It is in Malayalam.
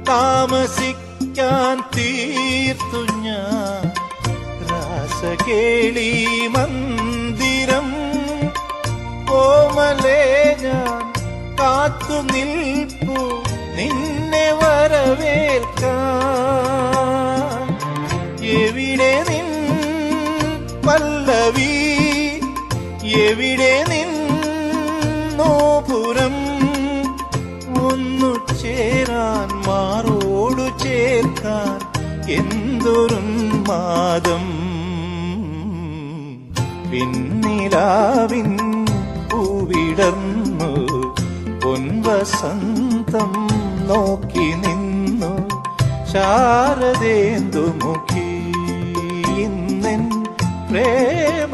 താമസിക്കാൻ തീർത്തു ഞാൻ രാസകേളി മന്ദിരം. കോമലേ ഞാൻ കാത്തു നിൽപ്പു നിന്നെ വരവേൽക്കാൻ. എവിടെ നിൻ പല്ലവി, എവിടെ നിൻ നോപുരം? ഒന്നു ചേരാൻ മാറോടു ചേർക്കാൻ എന്തൊരുന്മാദം. പിന്നിലാവിൻ പൂവിടർന്നു പൊൻവസന്തം നോക്കി നിന്നു ശാരദേന്ദുമുഖി ഇന്നെൻ പ്രേമസായുജ്യം.